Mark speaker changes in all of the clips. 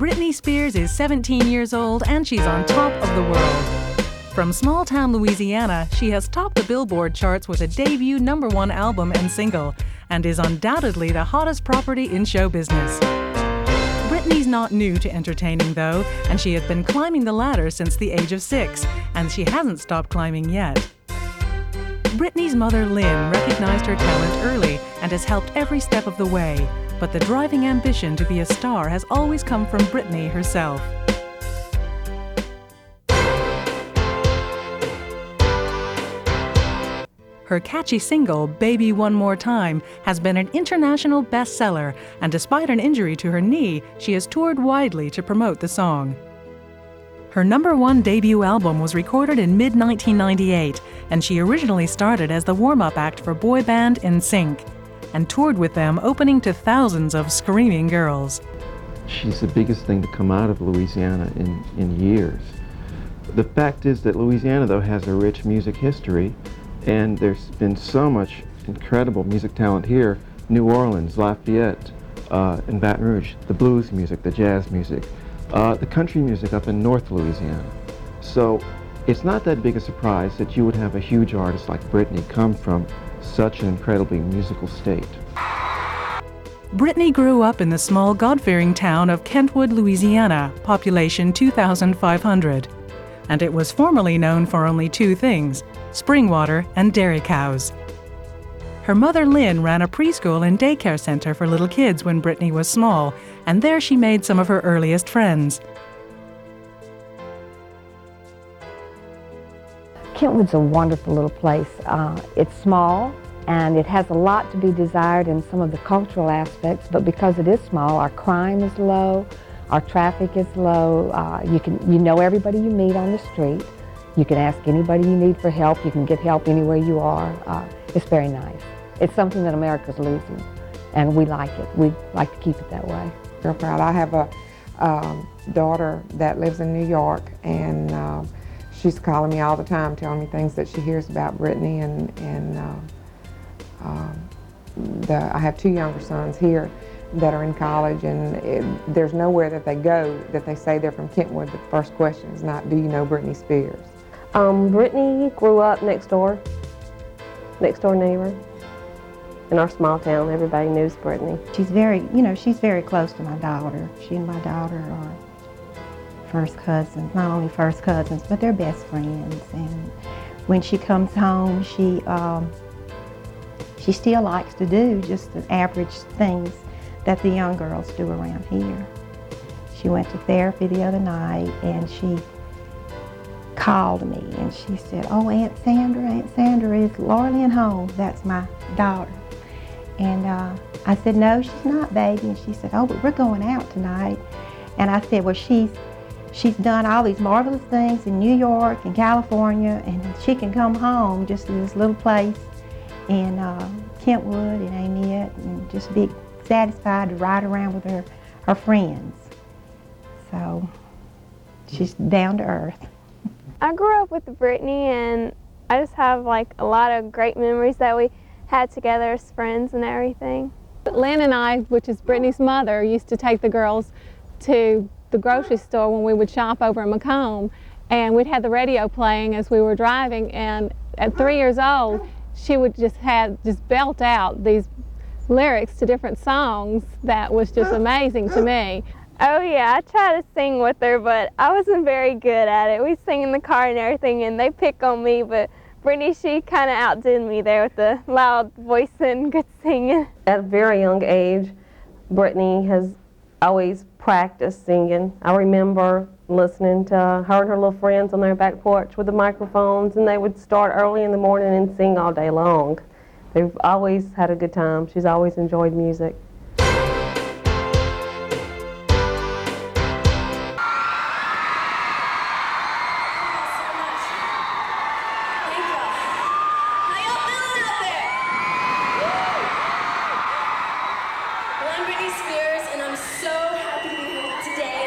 Speaker 1: Britney Spears is 17 years old and she's on top of the world. From small-town Louisiana, she has topped the Billboard charts with a debut #1 album and single, and is undoubtedly the hottest property in show business. Britney's not new to entertaining, though, and she has been climbing the ladder since the age of 6, and she hasn't stopped climbing yet. Britney's mother, Lynn, recognized her talent early and has helped every step of the way, but the driving ambition to be a star has always come from Britney herself. Her catchy single, Baby One More Time, has been an international bestseller, and despite an injury to her knee, she has toured widely to promote the song. Her #1 debut album was recorded in mid-1998, and she originally started as the warm-up act for boy band NSYNC, and toured with them, opening to thousands of screaming girls.
Speaker 2: She's the biggest thing to come out of Louisiana in years. The fact is that Louisiana, though, has a rich music history, and there's been so much incredible music talent here. New Orleans, Lafayette, and Baton Rouge, the blues music, the jazz music, the country music up in North Louisiana. So it's not that big a surprise that you would have a huge artist like Britney come from such an incredibly musical state.
Speaker 1: Britney grew up in the small God-fearing town of Kentwood, Louisiana, population 2,500. And it was formerly known for only two things: spring water and dairy cows. Her mother, Lynn, ran a preschool and daycare center for little kids when Britney was small, and there she made some of her earliest friends.
Speaker 3: Kentwood's a wonderful little place. It's small, and it has a lot to be desired in some of the cultural aspects, but because it is small, our crime is low, our traffic is low. You know everybody you meet on the street. You can ask anybody you need for help. You can get help anywhere you are. It's very nice. It's something that America's losing, and we like it. We like to keep it that way.
Speaker 4: Real proud. I have a daughter that lives in New York, and she's calling me all the time, telling me things that she hears about Britney, I have 2 younger sons here that are in college, and there's nowhere that they go that they say they're from Kentwood. The first question is not, do you know Britney Spears?
Speaker 5: Britney grew up next door neighbor. In our small town, everybody knows Britney.
Speaker 6: She's very close to my daughter. She and my daughter are first cousins, not only first cousins, but they're best friends. And when she comes home, she still likes to do just the average things that the young girls do around here. She went to therapy the other night, and she called me and she said, "Oh, Aunt Sandra, is Laurelyn home? That's my daughter." And I said, "No, she's not, baby." And she said, "Oh, but we're going out tonight." And I said, "Well, she's done all these marvelous things in New York and California, and she can come home just to this little place in Kentwood and Amiette and just be satisfied to ride around with her friends." So she's down to earth.
Speaker 7: I grew up with Britney, and I just have like a lot of great memories that we had together as friends and everything.
Speaker 8: Lynn and I, which is Britney's mother, used to take the girls to the grocery store when we would shop over in Macomb, and we'd have the radio playing as we were driving, and at 3 years old she would just belt out these lyrics to different songs that was just amazing to me.
Speaker 7: Oh yeah, I tried to sing with her, but I wasn't very good at it. We sing in the car and everything, and they pick on me, but Britney, she kind of outdid me there with the loud voice and good singing.
Speaker 5: At a very young age, Britney has always practiced singing. I remember listening to her and her little friends on their back porch with the microphones, and they would start early in the morning and sing all day long. They've always had a good time. She's always enjoyed music.
Speaker 9: I'm Britney Spears, and I'm so happy to be here today.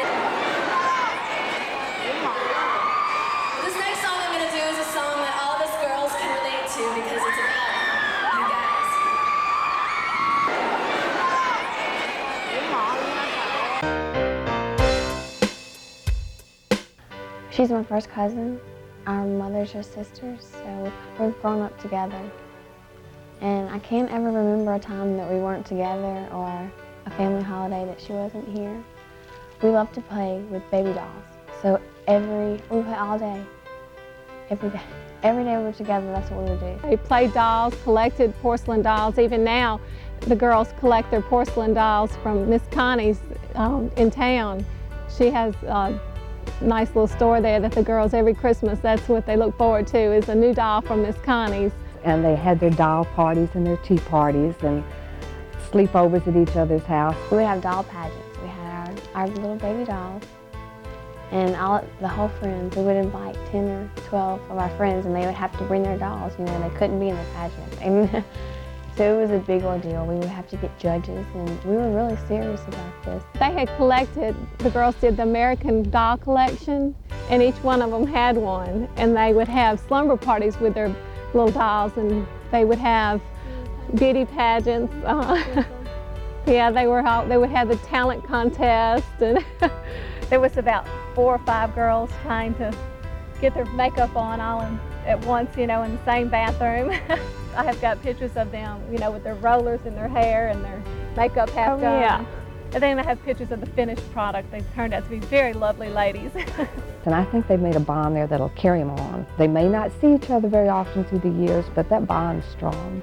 Speaker 9: This next song I'm going to do is a song that all of us girls can relate to because it's about you guys.
Speaker 7: She's my first cousin. Our mothers are sisters, so we've grown up together. And I can't ever remember a time that we weren't together or a family holiday that she wasn't here. We love to play with baby dolls. So we play all day, every day. Every day we're together, that's what we would do.
Speaker 8: They played dolls, collected porcelain dolls. Even now, the girls collect their porcelain dolls from Miss Connie's in town. She has a nice little store there that the girls, every Christmas, that's what they look forward to, is a new doll from Miss Connie's.
Speaker 3: And they had their doll parties and their tea parties and sleepovers at each other's house.
Speaker 7: We would have doll pageants. We had our little baby dolls and the whole friends. We would invite 10 or 12 of our friends, and they would have to bring their dolls. You know, they couldn't be in the pageant. And so it was a big ordeal. We would have to get judges, and we were really serious about this.
Speaker 8: They had collected, the girls did the American doll collection, and each one of them had one. And they would have slumber parties with their little dolls, and they would have beauty pageants. Yeah, they would have the talent contest, and there was about 4 or 5 girls trying to get their makeup on all at once, you know, in the same bathroom. I have got pictures of them, you know, with their rollers in their hair and their makeup half done. Yeah. And then I have pictures of the finished product. They turned out to be very lovely ladies.
Speaker 3: And I think they've made a bond there that'll carry them on. They may not see each other very often through the years, but that bond's strong.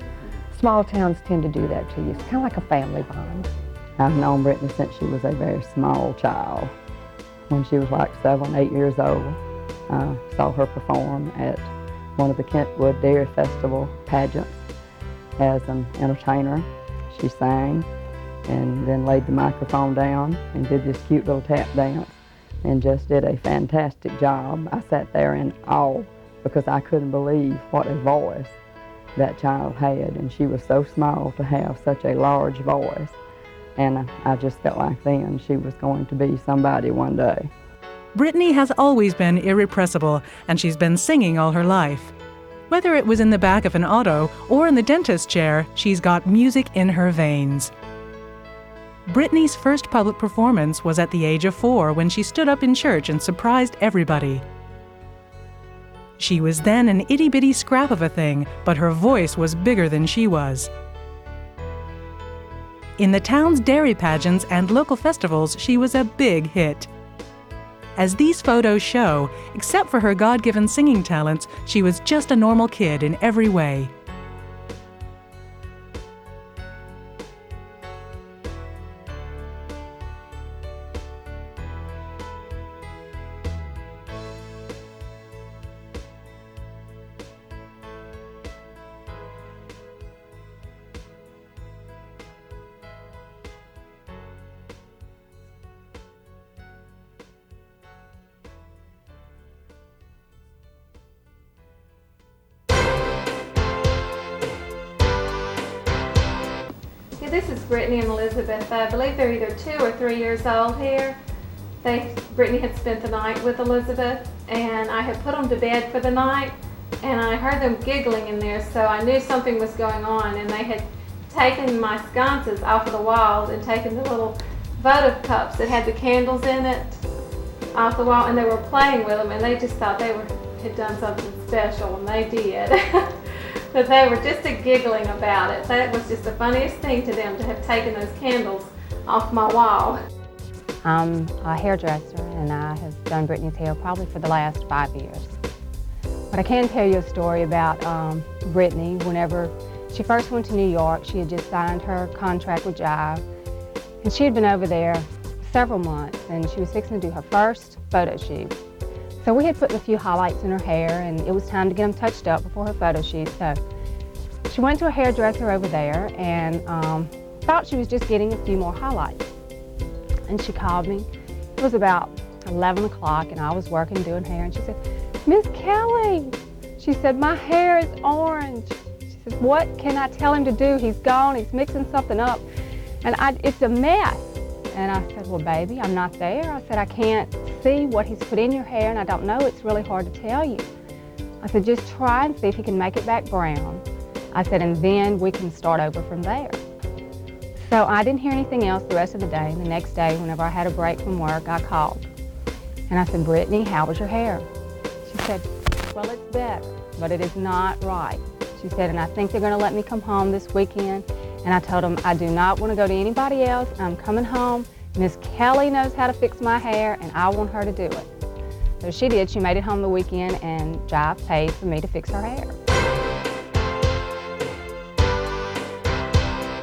Speaker 3: Small towns tend to do that to you. It's kind of like a family bond.
Speaker 10: I've known Britney since she was a very small child. When she was like 7, 8 years old, I saw her perform at one of the Kentwood Dairy Festival pageants as an entertainer. She sang and then laid the microphone down and did this cute little tap dance and just did a fantastic job. I sat there in awe because I couldn't believe what a voice that child had, and she was so small to have such a large voice. And I just felt like then she was going to be somebody one day.
Speaker 1: Britney has always been irrepressible, and she's been singing all her life. Whether it was in the back of an auto or in the dentist's chair, she's got music in her veins. Britney's first public performance was at the age of 4 when she stood up in church and surprised everybody. She was then an itty-bitty scrap of a thing, but her voice was bigger than she was. In the town's dairy pageants and local festivals, she was a big hit. As these photos show, except for her God-given singing talents, she was just a normal kid in every way.
Speaker 8: This is Brittany and Elizabeth. I believe they're either 2 or 3 years old here. Brittany had spent the night with Elizabeth, and I had put them to bed for the night, and I heard them giggling in there, so I knew something was going on. And they had taken my sconces off of the walls and taken the little votive cups that had the candles in it off the wall, and they were playing with them, and they just thought they had done something special, and they did. But they were just giggling about it. That was just the funniest thing to them, to have taken those candles off my wall.
Speaker 11: I'm a hairdresser, and I have done Britney's hair probably for the last 5 years. But I can tell you a story about Britney. Whenever she first went to New York, she had just signed her contract with Jive, and she had been over there several months, and she was fixing to do her first photo shoot. So we had put a few highlights in her hair, and it was time to get them touched up before her photo shoot. So she went to a hairdresser over there and thought she was just getting a few more highlights. And she called me. It was about 11 o'clock, and I was working doing hair, and she said, "Miss Kelly," she said, "my hair is orange." She said, "What can I tell him to do? He's gone, he's mixing something up, and it's a mess." And I said, "Well, baby, I'm not there." I said, "I can't see what he's put in your hair, and I don't know. It's really hard to tell you." I said, "Just try and see if he can make it back brown." I said, "And then we can start over from there." So I didn't hear anything else the rest of the day. And the next day, whenever I had a break from work, I called. And I said, "Brittany, how was your hair?" She said, well, it's better, but it is not right. She said, and I think they're going to let me come home this weekend. And I told them, I do not want to go to anybody else. I'm coming home. Miss Kelly knows how to fix my hair, and I want her to do it. So she did. She made it home the weekend, and Jive paid for me to fix her hair.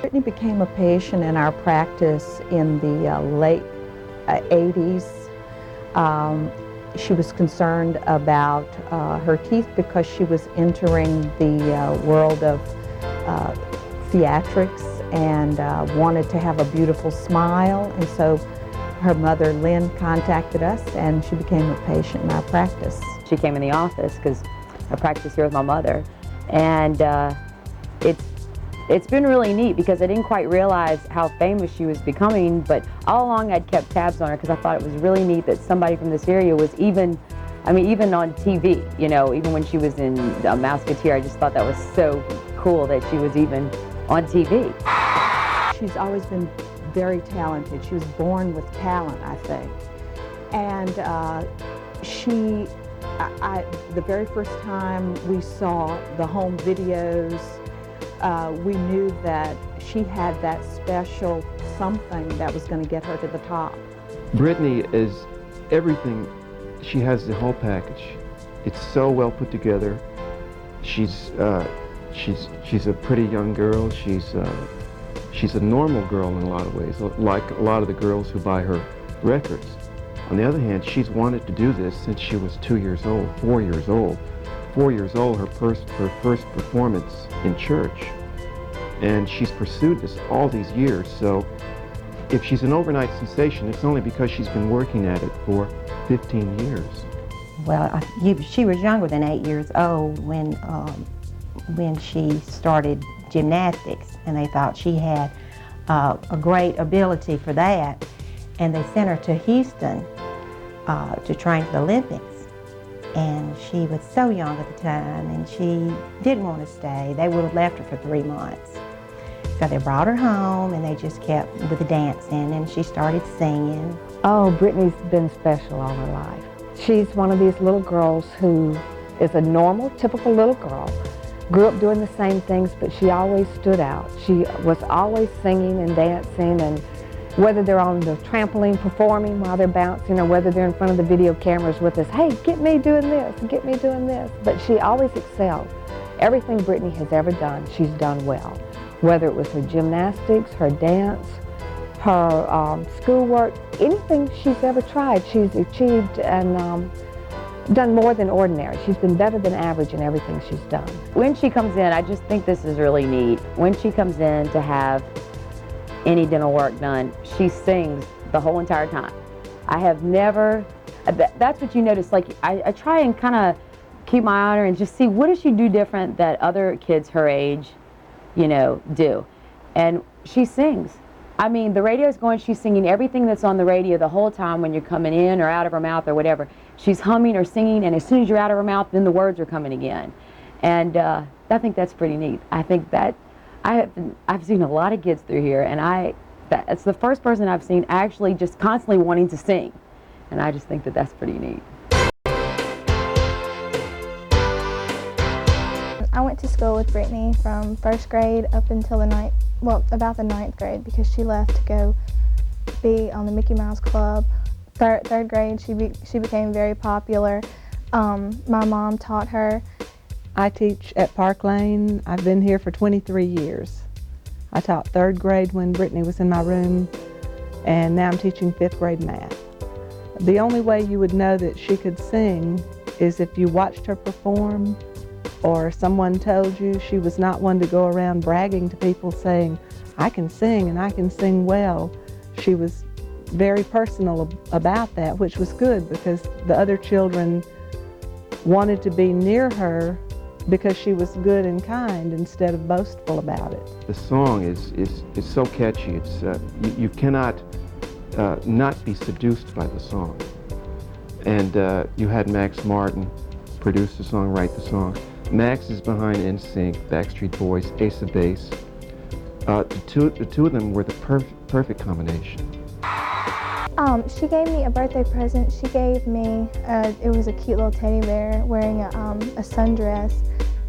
Speaker 6: Britney became a patient in our practice in the late 80s. She was concerned about her teeth because she was entering the world of theatrics and wanted to have a beautiful smile, and so her mother Lynn contacted us and she became a patient in our practice.
Speaker 12: She came in the office because I practice here with my mother, and it's been really neat because I didn't quite realize how famous she was becoming, but all along I'd kept tabs on her because I thought it was really neat that somebody from this area was even on TV, you know, even when she was in Mouseketeer. I just thought that was so cool that she was even on TV.
Speaker 6: She's always been very talented. She was born with talent, I think. And the very first time we saw the home videos, we knew that she had that special something that was going to get her to the top.
Speaker 2: Britney is everything. She has the whole package. It's so well put together. She's a pretty young girl. She's a normal girl in a lot of ways, like a lot of the girls who buy her records. On the other hand, she's wanted to do this since she was 2 years old, 4 years old. 4 years old, her first performance in church. And she's pursued this all these years. So if she's an overnight sensation, it's only because she's been working at it for 15 years.
Speaker 6: Well, she was younger than 8 years old when she started gymnastics, and they thought she had a great ability for that, and they sent her to Houston to train for the Olympics. And she was so young at the time, and she didn't want to stay. They would have left her for 3 months. So they brought her home, and they just kept with the dancing, and she started singing.
Speaker 3: Oh, Britney's been special all her life. She's one of these little girls who is a normal, typical little girl. Grew up doing the same things, but she always stood out. She was always singing and dancing, and whether they're on the trampoline performing while they're bouncing, or whether they're in front of the video cameras with us, hey, get me doing this, get me doing this. But she always excelled. Everything Britney has ever done, she's done well. Whether it was her gymnastics, her dance, her schoolwork, anything she's ever tried, she's achieved and done more than ordinary. She's been better than average in everything she's done.
Speaker 12: When she comes in, I just think this is really neat. When she comes in to have any dental work done, she sings the whole entire time. I have never, that's what you notice, like I try and kind of keep my eye on her and just see what does she do different that other kids her age, you know, do. And she sings. I mean, the radio's going, she's singing everything that's on the radio the whole time when you're coming in or out of her mouth or whatever. She's humming or singing, and as soon as you're out of her mouth, then the words are coming again. And I think that's pretty neat. I think that I've seen a lot of kids through here, and it's the first person I've seen actually just constantly wanting to sing. And I just think that that's pretty neat.
Speaker 7: I went to school with Britney from 1st grade up until about the 9th grade, because she left to go be on the Mickey Mouse Club. Third grade, she became very popular. My mom taught her.
Speaker 4: I teach at Park Lane. I've been here for 23 years. I taught 3rd grade when Britney was in my room, and now I'm teaching 5th grade math. The only way you would know that she could sing is if you watched her perform, or someone told you. She was not one to go around bragging to people saying, I can sing and I can sing well. She was very personal about that, which was good because the other children wanted to be near her because she was good and kind instead of boastful about it.
Speaker 2: The song is so catchy. It's you cannot not be seduced by the song. And you had Max Martin produce the song, write the song. Max is behind NSYNC, Backstreet Boys, Ace of Base. The two of them were the perfect combination.
Speaker 7: I
Speaker 13: She gave me a birthday present. She gave me, it was a cute little teddy bear wearing a sundress,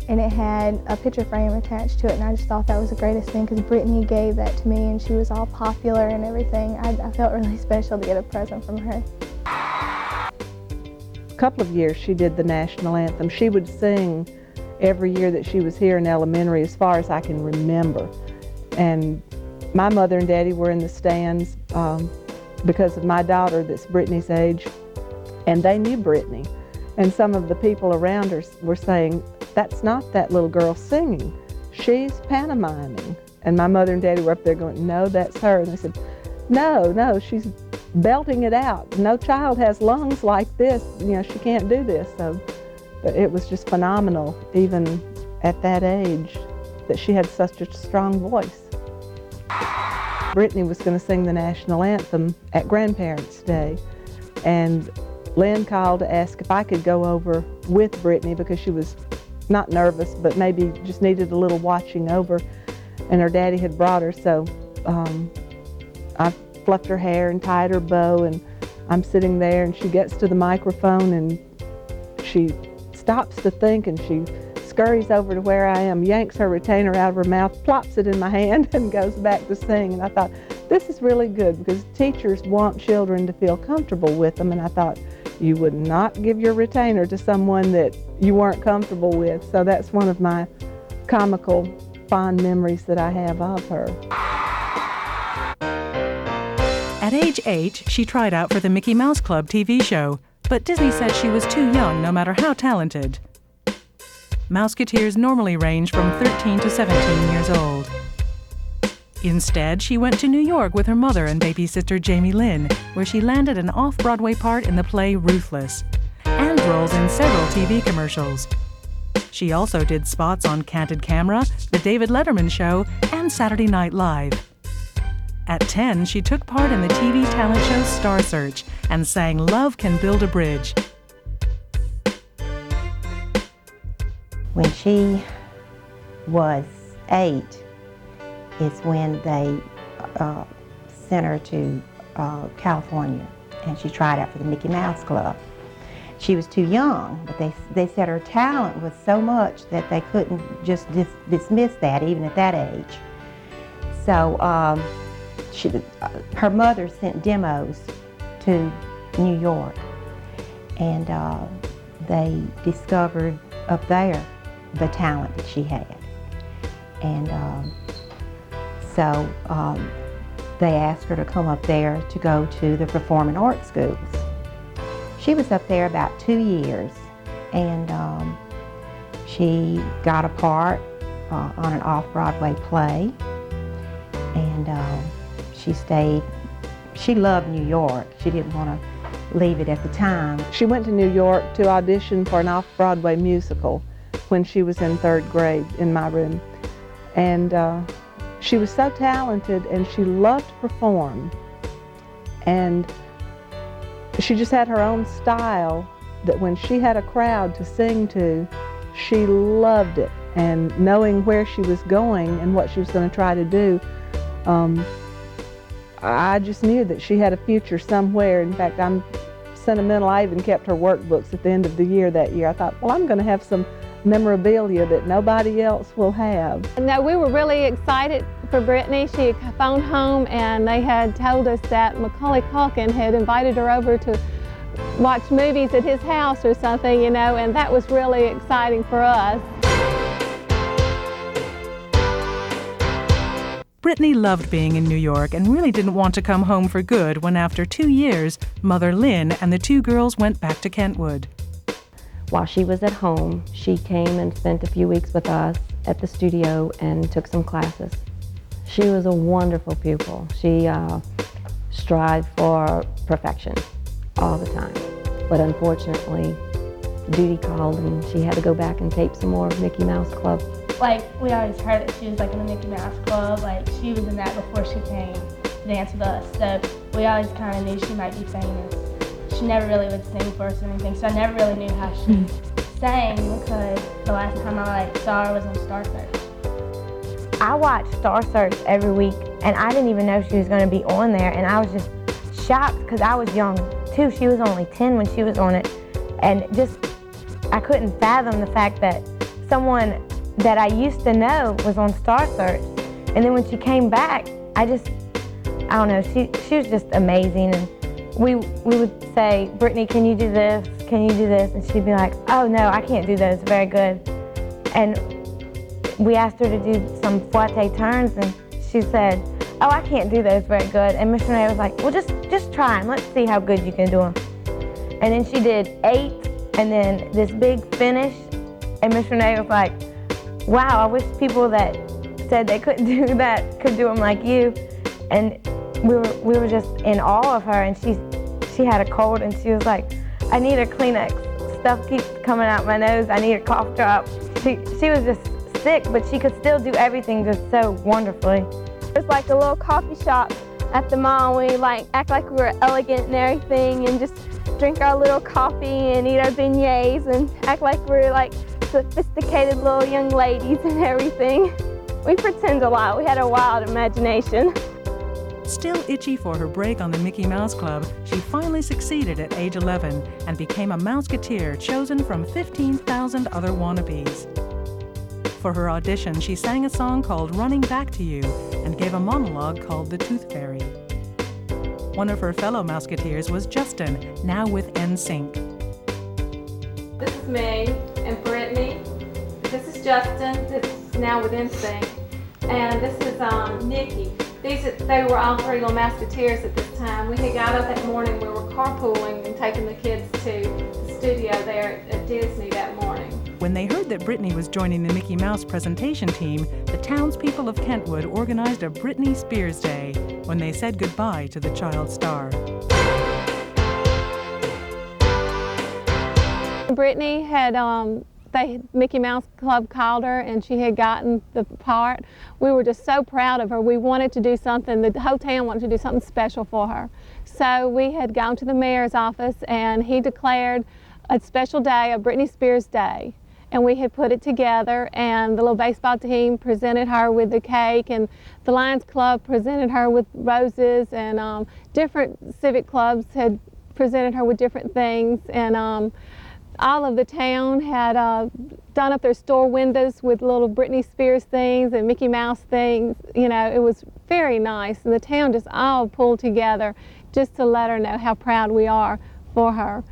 Speaker 13: and it had a picture frame attached to it, and I just thought that was the greatest thing because Britney gave that to me, and she was all popular and everything. I felt really special to get a present from her.
Speaker 4: A couple of years she did the national anthem. She would sing every year that she was here in elementary as far as I can remember. And my mother and daddy were in the stands because of my daughter that's Britney's age, and they knew Britney. And some of the people around her were saying, that's not that little girl singing, she's pantomiming. And my mother and daddy were up there going, no, that's her. And they said, no, she's belting it out. No child has lungs like this, she can't do this. So but it was just phenomenal, even at that age, that she had such a strong voice. Britney was going to sing the national anthem at Grandparents' Day, and Lynn called to ask if I could go over with Britney because she was not nervous, but maybe just needed a little watching over, and her daddy had brought her, so I fluffed her hair and tied her bow, and I'm sitting there, and she gets to the microphone, and she stops to think, and she scurries over to where I am, yanks her retainer out of her mouth, plops it in my hand, and goes back to sing. And I thought, this is really good because teachers want children to feel comfortable with them, and I thought, you would not give your retainer to someone that you weren't comfortable with. So that's one of my comical, fond memories that I have of her.
Speaker 1: At age 8, she tried out for the Mickey Mouse Club TV show, but Disney said she was too young no matter how talented. Mouseketeers normally range from 13 to 17 years old. Instead, she went to New York with her mother and baby sister Jamie Lynn, where she landed an off-Broadway part in the play Ruthless, and roles in several TV commercials. She also did spots on Candid Camera, The David Letterman Show, and Saturday Night Live. At 10, she took part in the TV talent show Star Search and sang Love Can Build a Bridge.
Speaker 6: When she was 8 is when they sent her to California, and she tried out for the Mickey Mouse Club. She was too young, but they said her talent was so much that they couldn't just dismiss that even at that age. So her mother sent demos to New York, and they discovered up there the talent that she had. And so they asked her to come up there to go to the performing arts schools. She was up there about 2 years, and she got a part on an off-Broadway play, and she stayed. She loved New York. She didn't want to leave it at the time.
Speaker 4: She went to New York to audition for an off-Broadway musical when she was in 3rd grade in my room. And she was so talented, and she loved to perform. And she just had her own style that when she had a crowd to sing to, she loved it. And knowing where she was going and what she was going to try to do, I just knew that she had a future somewhere. In fact, I'm sentimental. I even kept her workbooks at the end of the year that year. I thought, well, I'm going to have some memorabilia that nobody else will have.
Speaker 8: No, we were really excited for Britney. She phoned home, and they had told us that Macaulay Culkin had invited her over to watch movies at his house or something, and that was really exciting for us.
Speaker 1: Britney loved being in New York and really didn't want to come home for good when, after 2 years, Mother Lynn and the 2 girls went back to Kentwood.
Speaker 14: While she was at home, she came and spent a few weeks with us at the studio and took some classes. She was a wonderful pupil. She strived for perfection all the time. But unfortunately, duty called and she had to go back and tape some more of Mickey Mouse Club.
Speaker 15: Like, we always heard that she was like in the Mickey Mouse Club. Like, she was in that before she came to dance with us. So we always kind of knew she might be famous. She never really would sing for us or anything, so I never really knew how she sang because the last time I saw her was on Star Search.
Speaker 16: I watched Star Search every week, and I didn't even know she was going to be on there, and I was just shocked because I was young too. She was only 10 when she was on it, and just I couldn't fathom the fact that someone that I used to know was on Star Search. And then when she came back, I don't know, she was just amazing. And we would say, Britney, can you do this? Can you do this? And she'd be like, oh no, I can't do those very good. And we asked her to do some fouette turns, and she said, oh, I can't do those very good. And Miss Renee was like, well, just try them. Let's see how good you can do them. And then she did 8, and then this big finish. And Miss Renee was like, wow, I wish people that said they couldn't do that could do them like you. And we were just in awe of her. And she had a cold, and she was like, I need a Kleenex. Stuff keeps coming out my nose. I need a cough drop. She was just sick, but she could still do everything just so wonderfully.
Speaker 7: There's like a little coffee shop at the mall. We like act like we were elegant and everything, and just drink our little coffee and eat our beignets and act like we're like sophisticated little young ladies and everything. We pretend a lot. We had a wild imagination.
Speaker 1: Still itchy for her break on the Mickey Mouse Club, she finally succeeded at age 11 and became a Mouseketeer chosen from 15,000 other wannabes. For her audition, she sang a song called Running Back to You and gave a monologue called The Tooth Fairy. One of her fellow Mouseketeers was Justin, now with NSYNC.
Speaker 8: This is me and Britney. This is Justin, this is now with NSYNC. And this is Nikki. They were all 3 little Mouseketeers at this time. We had got up that morning, we were carpooling and taking the kids to the studio there at Disney that morning.
Speaker 1: When they heard that Britney was joining the Mickey Mouse presentation team, the townspeople of Kentwood organized a Britney Spears Day when they said goodbye to the child star.
Speaker 8: Britney had, Mickey Mouse Club called her and she had gotten the part. We were just so proud of her. We wanted to do something, the whole town wanted to do something special for her. So we had gone to the mayor's office and he declared a special day, a Britney Spears Day. And we had put it together, and the little baseball team presented her with the cake, and the Lions Club presented her with roses, and different civic clubs had presented her with different things, and all of the town had done up their store windows with little Britney Spears things and Mickey Mouse things. You know, it was very nice, and the town just all pulled together just to let her know how proud we are for her.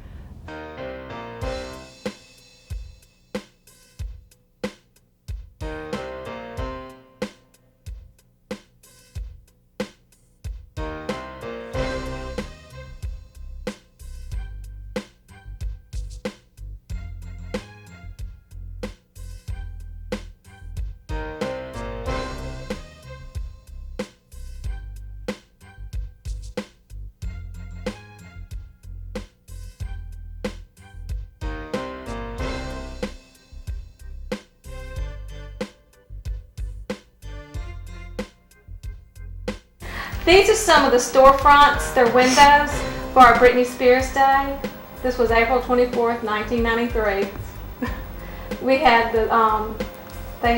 Speaker 8: These are some of the storefronts, their windows, for our Britney Spears Day. This was April 24th, 1993. We had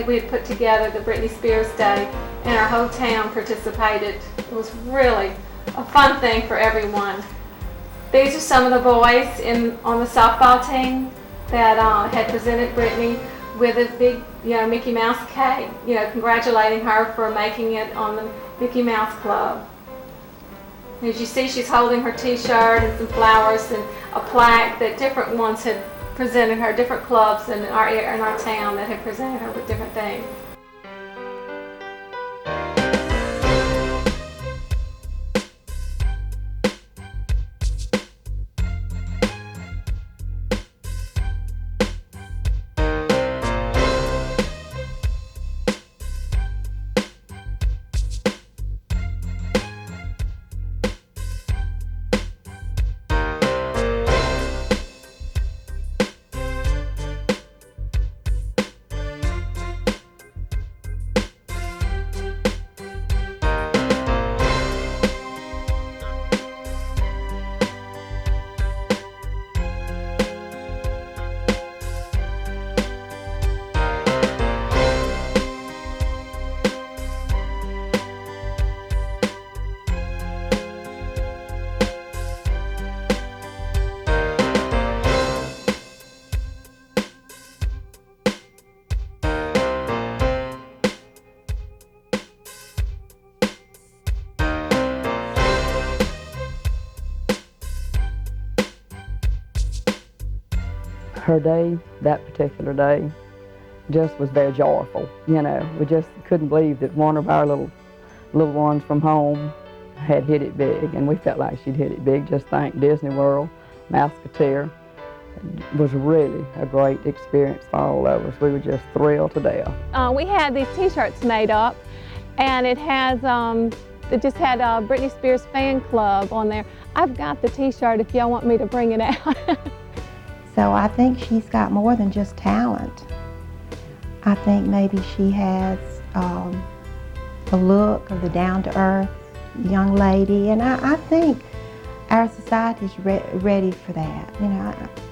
Speaker 8: we had put together the Britney Spears Day, and our whole town participated. It was really a fun thing for everyone. These are some of the boys on the softball team that had presented Britney with a big, Mickey Mouse cake, congratulating her for making it on the Mickey Mouse Club. As you see, she's holding her t-shirt and some flowers and a plaque that different ones had presented her, different clubs in our town that had presented her with different things.
Speaker 10: her day, that particular day, just was very joyful. You know, we just couldn't believe that one of our little ones from home had hit it big, and we felt like she'd hit it big. Just think, Disney World, Musketeer. It was really a great experience for all of us. We were just thrilled to death.
Speaker 8: We had these t-shirts made up, and it has, it just had a Britney Spears fan club on there. I've got the t-shirt if y'all want me to bring it out.
Speaker 6: So I think she's got more than just talent. I think maybe she has the look of the down-to-earth young lady, and I think our society is ready for that.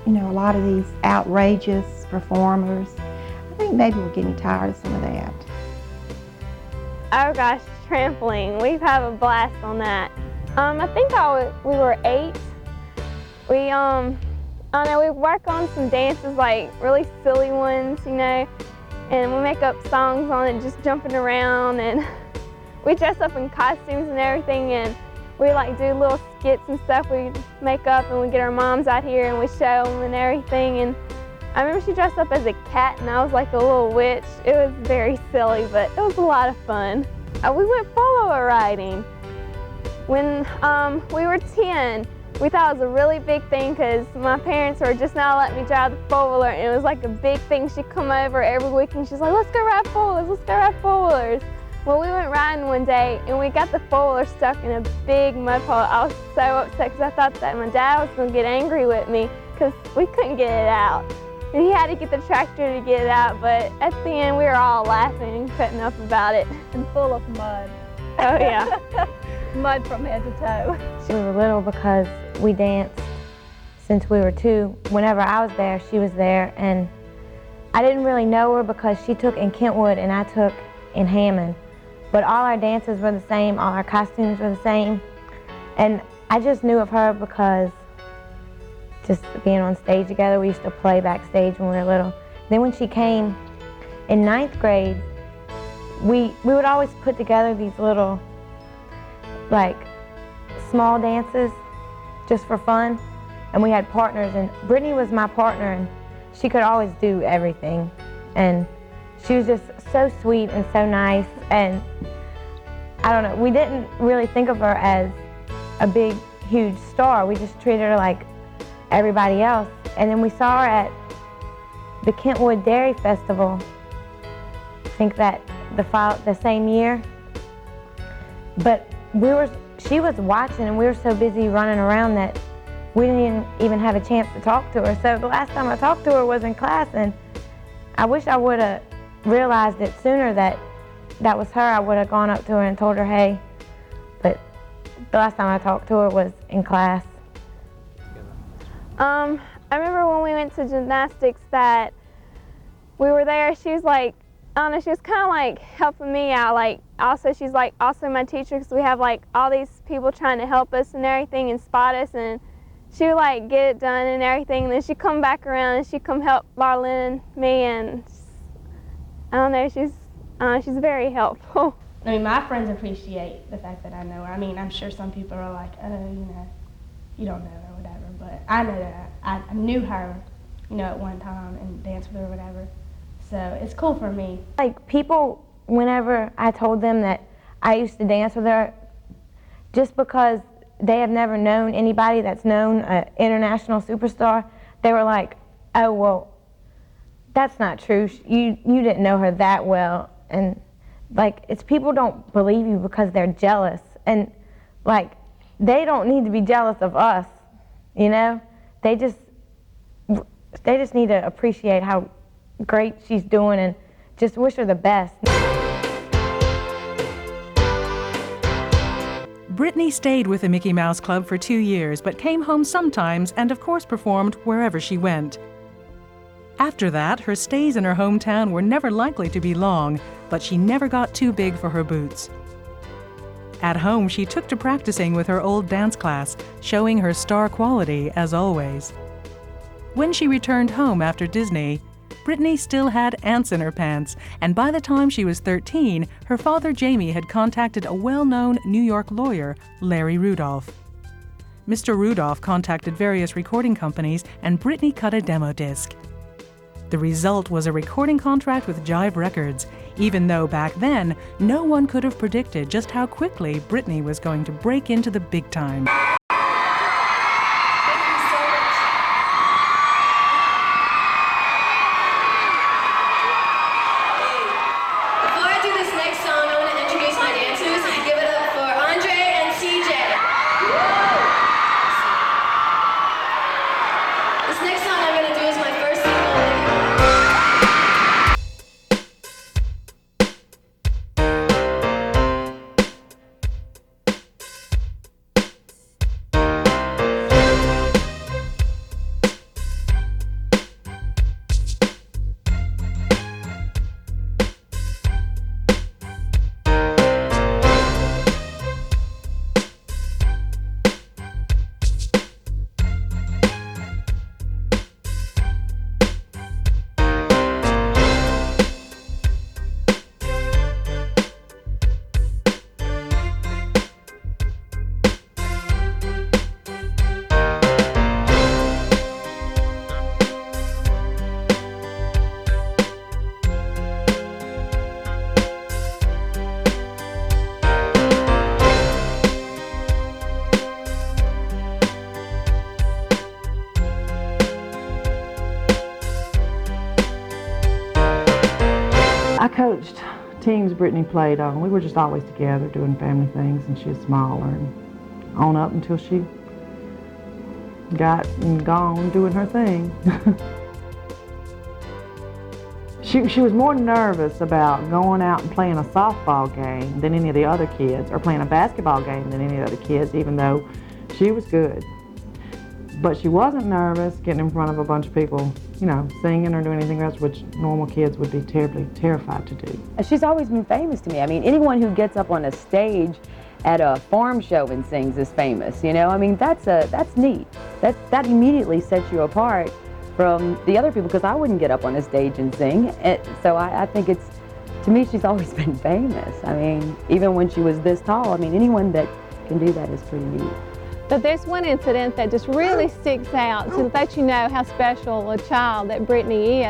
Speaker 6: You know, a lot of these outrageous performers, I think maybe we're getting tired of some of that.
Speaker 7: Oh gosh, trampoline. We've had a blast on that. I think we were 8. I don't know, we work on some dances, like really silly ones, you know, and we make up songs on it, just jumping around, and we dress up in costumes and everything, and we like do little skits and stuff we make up, and we get our moms out here and we show them and everything. And I remember she dressed up as a cat and I was like a little witch. It was very silly, but it was a lot of fun. We went polo riding. When we were 10, we thought it was a really big thing because my parents were just now letting me drive the four-wheeler, and it was like a big thing. She'd come over every week and she's like, let's go ride four-wheelers, let's go ride four-wheelers. Well, we went riding one day and we got the four-wheeler stuck in a big mud puddle. I was so upset because I thought that my dad was going to get angry with me because we couldn't get it out. And he had to get the tractor to get it out, but at the end we were all laughing and cutting up about it.
Speaker 17: And full of mud.
Speaker 7: Oh yeah.
Speaker 17: Mud from head to toe.
Speaker 16: We were little because we danced since we were 2. Whenever I was there, she was there, and I didn't really know her because she took in Kentwood and I took in Hammond. But all our dances were the same, all our costumes were the same. And I just knew of her because just being on stage together, we used to play backstage when we were little. Then when she came in 9th grade, we would always put together these little, like, small dances just for fun. And we had partners, and Britney was my partner, and she could always do everything. And she was just so sweet and so nice, and I don't know, we didn't really think of her as a big, huge star. We just treated her like everybody else. And then we saw her at the Kentwood Dairy Festival, I think that the same year. But she was watching, and we were so busy running around that we didn't even have a chance to talk to her. So the last time I talked to her was in class, and I wish I would have realized it sooner that was her. I would have gone up to her and told her, hey, but the last time I talked to her was in class.
Speaker 7: I remember when we went to gymnastics that we were there, she was like, I don't know, she was kind of like helping me out. Like, also, she's like also my teacher because we have like all these people trying to help us and everything and spot us, and she would like get it done and everything, and then she'd come back around and she'd come help Marlene and me, and I don't know, she's very helpful.
Speaker 15: I mean, my friends appreciate the fact that I know her. I mean, I'm sure some people are like, oh, you know, you don't know her or whatever, but I know that I knew her, you know, at one time and danced with her or whatever. So it's cool for me.
Speaker 16: Like, people, whenever I told them that I used to dance with her, just because they have never known anybody that's known an international superstar, they were like, oh, well, that's not true. You didn't know her that well. And like, it's people don't believe you because they're jealous. And like, they don't need to be jealous of us, you know? They just need to appreciate how great she's doing and just wish her the best.
Speaker 1: Britney stayed with the Mickey Mouse Club for 2 years, but came home sometimes and of course performed wherever she went. After that, her stays in her hometown were never likely to be long, but she never got too big for her boots. At home, she took to practicing with her old dance class, showing her star quality as always. When she returned home after Disney, Britney still had ants in her pants, and by the time she was 13, her father Jamie had contacted a well-known New York lawyer, Larry Rudolph. Mr. Rudolph contacted various recording companies and Britney cut a demo disc. The result was a recording contract with Jive Records, even though back then, no one could have predicted just how quickly Britney was going to break into the big time.
Speaker 18: I coached teams Britney played on. We were just always together doing family things, and she was smaller and on up until she got and gone doing her thing. She was more nervous about going out and playing a softball game than any of the other kids, or playing a basketball game than any of the other kids, even though she was good. But she wasn't nervous getting in front of a bunch of people, you know, singing or doing anything else, which normal kids would be terrified to do.
Speaker 12: And she's always been famous to me. I mean, anyone who gets up on a stage at a farm show and sings is famous, you know? I mean, that's neat. That immediately sets you apart from the other people, because I wouldn't get up on a stage and sing. So I think it's, to me, she's always been famous. I mean, even when she was this tall, I mean, anyone that can do that is pretty neat.
Speaker 8: But there's one incident that just really sticks out to let you know how special a child that Britney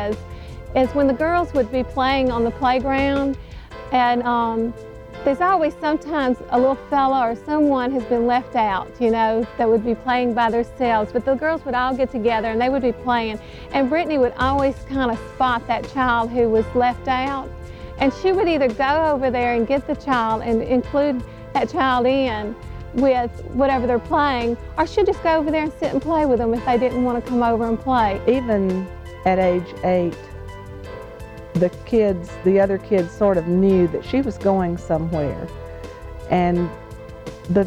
Speaker 8: is when the girls would be playing on the playground, and there's always sometimes a little fella or someone has been left out, you know, that would be playing by themselves, but the girls would all get together and they would be playing, and Britney would always kind of spot that child who was left out, and she would either go over there and get the child and include that child in with whatever they're playing, or she'd just go over there and sit and play with them if they didn't want to come over and play.
Speaker 4: Even at age 8, the other kids sort of knew that she was going somewhere. And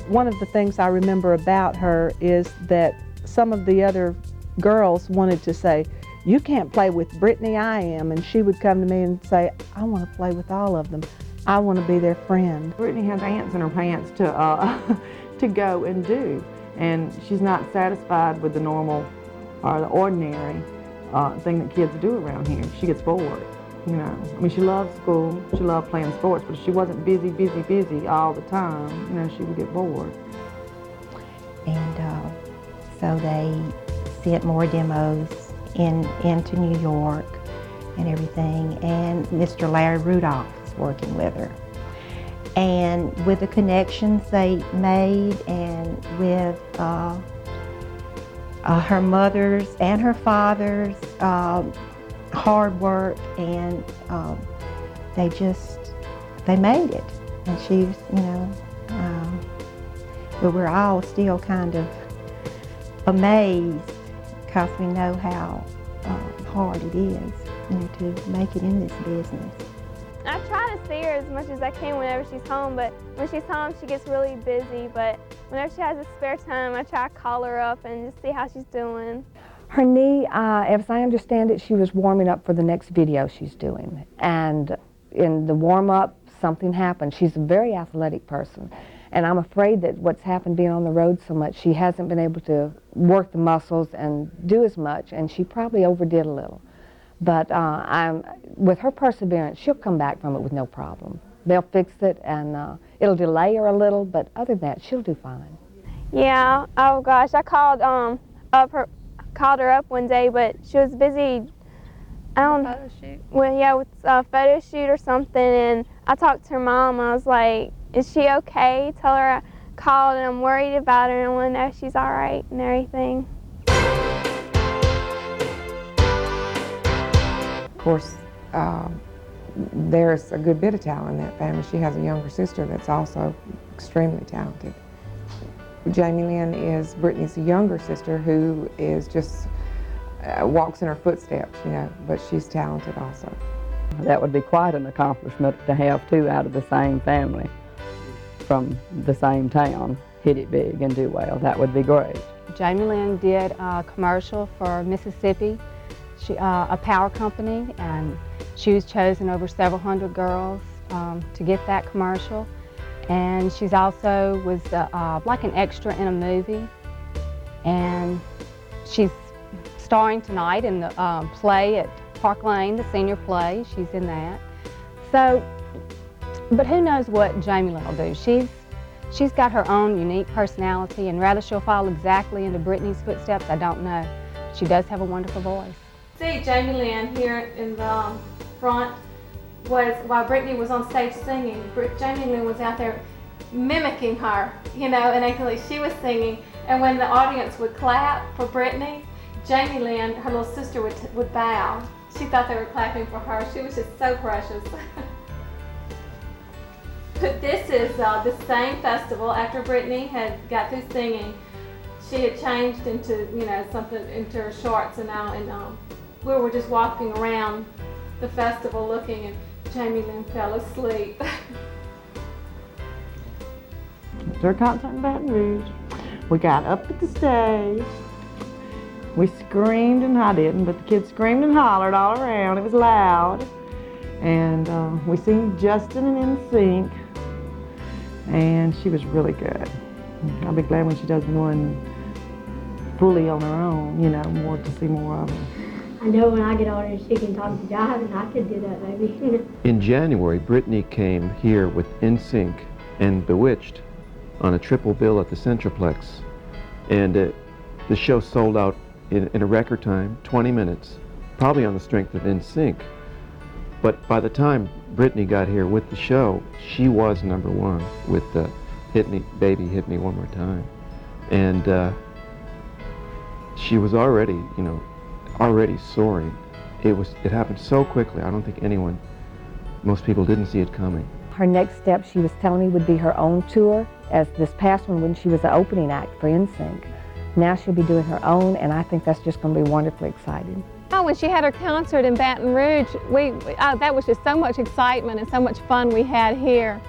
Speaker 4: one of the things I remember about her is that some of the other girls wanted to say, "You can't play with Britney, I am." And she would come to me and say, "I want to play with all of them. I want to be their friend."
Speaker 18: Britney has ants in her pants to go and do, and she's not satisfied with the normal or the ordinary thing that kids do around here. She gets bored, you know. I mean, she loves school, she loved playing sports, but if she wasn't busy all the time, you know, she would get bored.
Speaker 6: And so they sent more demos into New York and everything, and Mr. Larry Rudolph is working with her. And with the connections they made, and with her mother's and her father's hard work, and they made it. And she's, you know, but we're all still kind of amazed, because we know how hard it is, you know, to make it in this business.
Speaker 7: I try to see her as much as I can whenever she's home, but when she's home she gets really busy. But whenever she has a spare time, I try to call her up and just see how she's doing.
Speaker 3: Her knee, as I understand it, she was warming up for the next video she's doing. And in the warm-up, something happened. She's a very athletic person. And I'm afraid that what's happened being on the road so much, she hasn't been able to work the muscles and do as much, and she probably overdid a little. But with her perseverance, she'll come back from it with no problem. They'll fix it, and it'll delay her a little, but other than that, she'll do fine.
Speaker 7: Yeah. Oh gosh, I called called her up one day, but she was busy. I don't know. Photo shoot. Well, yeah, with a photo shoot or something, and I talked to her mom. I was like, "Is she okay?" Tell her I called and I'm worried about her and I want to know if she's all right and everything.
Speaker 19: Of course, there's a good bit of talent in that family. She has a younger sister that's also extremely talented. Jamie Lynn is Brittany's younger sister who is just walks in her footsteps, you know, but she's talented also.
Speaker 10: That would be quite an accomplishment to have two out of the same family from the same town hit it big and do well. That would be great.
Speaker 11: Jamie Lynn did a commercial for Mississippi, a power company, and she was chosen over several hundred girls to get that commercial. And she's also was like an extra in a movie, and she's starring tonight in the play at Park Lane, the senior play. She's in that. So, but who knows what Jamie Lynn will do? She's got her own unique personality, and whether she'll follow exactly into Britney's footsteps, I don't know. She does have a wonderful voice.
Speaker 8: See, Jamie Lynn here in the front was, while Britney was on stage singing, Jamie Lynn was out there mimicking her, you know, and acting like she was singing. And when the audience would clap for Britney, Jamie Lynn, her little sister, would bow. She thought they were clapping for her. She was just so precious. But this is the same festival. After Britney had got through singing, she had changed into, you know, something, into her shorts, and now, we were just walking around the festival looking, and Jamie Lynn fell asleep.
Speaker 18: After a concert in Baton Rouge, we got up at the stage. We screamed, and I didn't, but the kids screamed and hollered all around. It was loud. And we sing Justin and NSYNC, and she was really good. I'll be glad when she does one fully on her own, you know, more to see more of her.
Speaker 20: I know when I get older she can talk to God, and I could do that maybe.
Speaker 2: In January, Britney came here with NSYNC and Bewitched on a triple bill at the Centroplex, and the show sold out in a record time, 20 minutes, probably on the strength of NSYNC. But by the time Britney got here with the show, she was #1 with Hit Me, Baby, Hit Me One More Time. And she was already, you know, already soaring. It happened so quickly. I don't think most people didn't see it coming.
Speaker 3: Her next step, she was telling me, would be her own tour, as this past one when she was the opening act for NSYNC. Now she'll be doing her own, and I think that's just going to be wonderfully exciting.
Speaker 8: Oh, when she had her concert in Baton Rouge, that was just so much excitement and so much fun we had here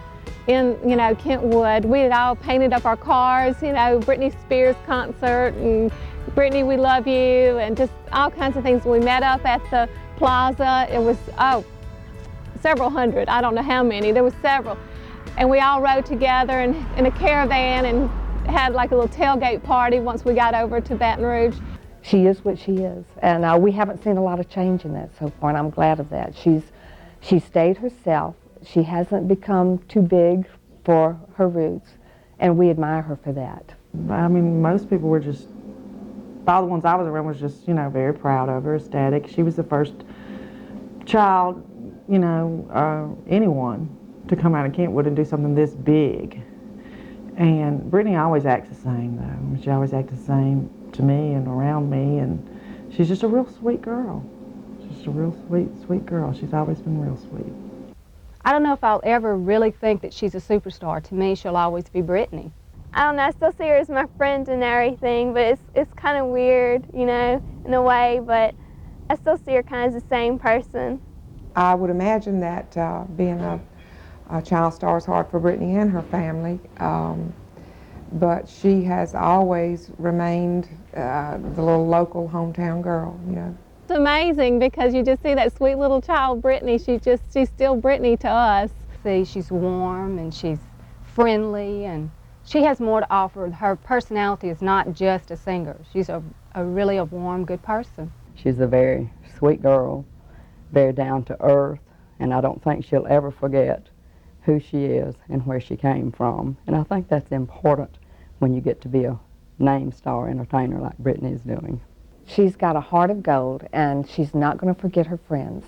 Speaker 8: in, you know, Kentwood. We had all painted up our cars, you know, Britney Spears concert and Britney, we love you, and just all kinds of things. We met up at the plaza. It was, several hundred. I don't know how many. There was several. And we all rode together in a caravan and had like a little tailgate party once we got over to Baton Rouge.
Speaker 3: She is what she is, and we haven't seen a lot of change in that so far, and I'm glad of that. She stayed herself. She hasn't become too big for her roots, and we admire her for that.
Speaker 18: I mean, most people were just, all the ones I was around was just, you know, very proud of her, ecstatic. She was the first child, you know, anyone to come out of Kentwood and do something this big. And Britney always acts the same, though. She always acts the same to me and around me, and she's just a real sweet girl. She's just a real sweet girl. She's always been real sweet.
Speaker 11: I don't know if I'll ever really think that she's a superstar. To me, she'll always be Britney.
Speaker 7: I don't know, I still see her as my friend and everything, but it's kind of weird, you know, in a way, but I still see her kind of as the same person.
Speaker 19: I would imagine that being a child star is hard for Britney and her family, but she has always remained the little local hometown girl, you know.
Speaker 8: It's amazing because you just see that sweet little child Britney. She's still Britney to us.
Speaker 11: See, she's warm and she's friendly, and she has more to offer. Her personality is not just a singer. She's really a warm, good person.
Speaker 10: She's a very sweet girl, very down to earth, and I don't think she'll ever forget who she is and where she came from. And I think that's important when you get to be a name star entertainer like Britney is doing.
Speaker 3: She's got a heart of gold, and she's not going to forget her friends.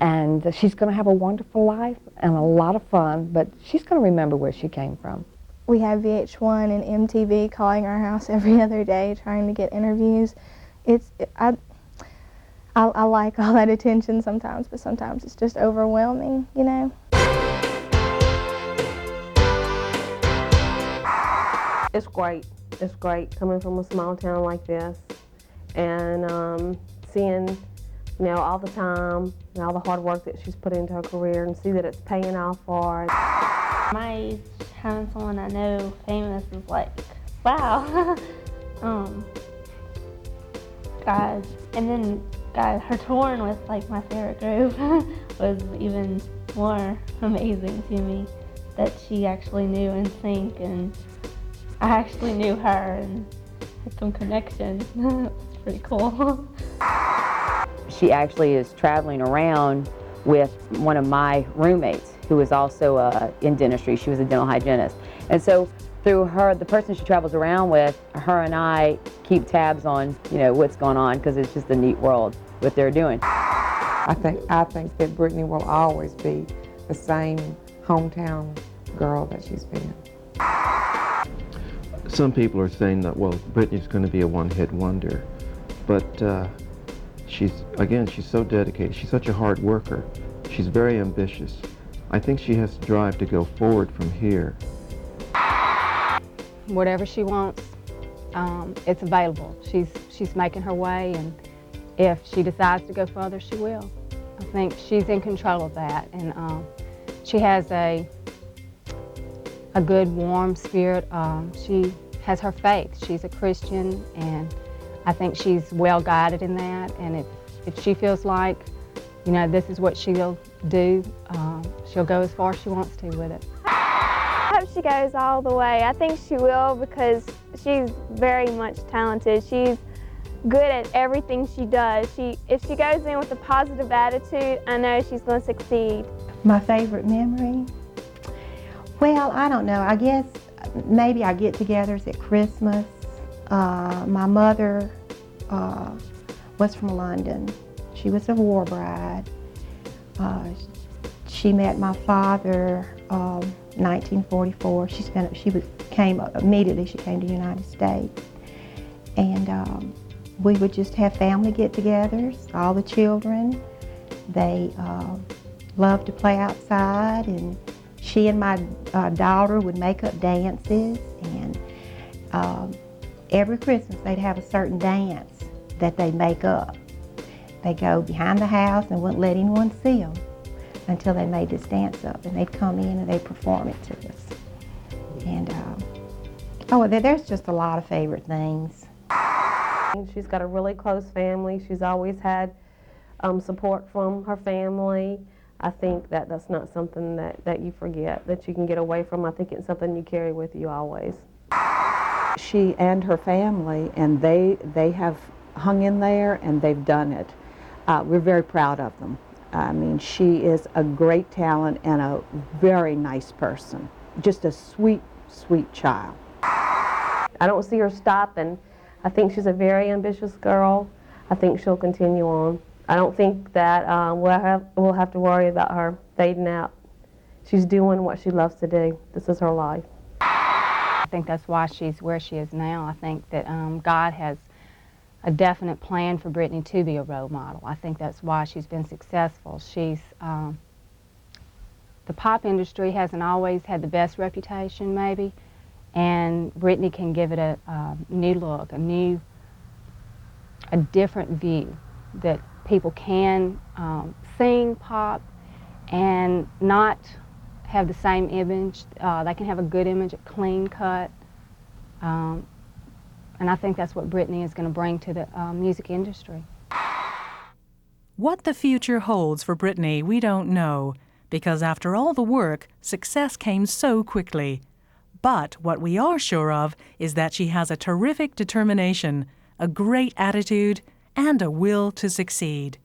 Speaker 3: And she's going to have a wonderful life and a lot of fun, but she's going to remember where she came from.
Speaker 13: We have VH1 and MTV calling our house every other day trying to get interviews. I like all that attention sometimes, but sometimes it's just overwhelming, you know?
Speaker 5: It's great. It's great coming from a small town like this and seeing, you know, all the time and all the hard work that she's put into her career and see that it's paying off for her.
Speaker 15: My age, having someone I know famous is like, wow. And then her touring with like my favorite group was even more amazing to me, that she actually knew NSYNC and I actually knew her and had some connection. It's pretty cool.
Speaker 12: She actually is traveling around with one of my roommates who is also in dentistry. She was a dental hygienist. And so through her, the person she travels around with, her and I keep tabs on, you know, what's going on, because it's just a neat world what they're doing.
Speaker 19: I think that Britney will always be the same hometown girl that she's been.
Speaker 2: Some people are saying that, well, Britney's going to be a one-hit wonder, but she's so dedicated. She's such a hard worker. She's very ambitious. I think she has drive to go forward from here.
Speaker 11: Whatever she wants, it's available. She's making her way, and if she decides to go further, she will. I think she's in control of that, and she has a good, warm spirit. She has her faith. She's a Christian, and I think she's well guided in that. And if she feels like, you know, this is what she'll do, she'll go as far as she wants to with it.
Speaker 7: I hope she goes all the way. I think she will, because she's very much talented. She's good at everything she does. If she goes in with a positive attitude, I know she's going to succeed.
Speaker 6: My favorite memory? Well, I don't know. I guess maybe our get-togethers at Christmas. My mother was from London. She was a war bride. She met my father 1944. She came immediately. She came to the United States, and we would just have family get-togethers. All the children. They loved to play outside, and she and my daughter would make up dances, and every Christmas they'd have a certain dance that they'd make up. They'd go behind the house and wouldn't let anyone see them until they made this dance up, and they'd come in and they'd perform it to us. And there's just a lot of favorite things.
Speaker 5: She's got a really close family. She's always had support from her family. I think that that's not something that you forget, that you can get away from. I think it's something you carry with you always.
Speaker 21: She and her family, and they have hung in there, and they've done it. We're very proud of them. I mean, she is a great talent and a very nice person. Just a sweet, sweet child.
Speaker 5: I don't see her stopping. I think she's a very ambitious girl. I think she'll continue on. I don't think that we'll have to worry about her fading out. She's doing what she loves to do. This is her life.
Speaker 11: I think that's why she's where she is now. I think that God has a definite plan for Britney to be a role model. I think that's why she's been successful. The pop industry hasn't always had the best reputation, maybe, and Britney can give it a new look, a different view, that people can sing pop and not have the same image. They can have a good image, a clean cut. And I think that's what Britney is going to bring to the music industry.
Speaker 1: What the future holds for Britney, we don't know, because after all the work, success came so quickly. But what we are sure of is that she has a terrific determination, a great attitude, and a will to succeed.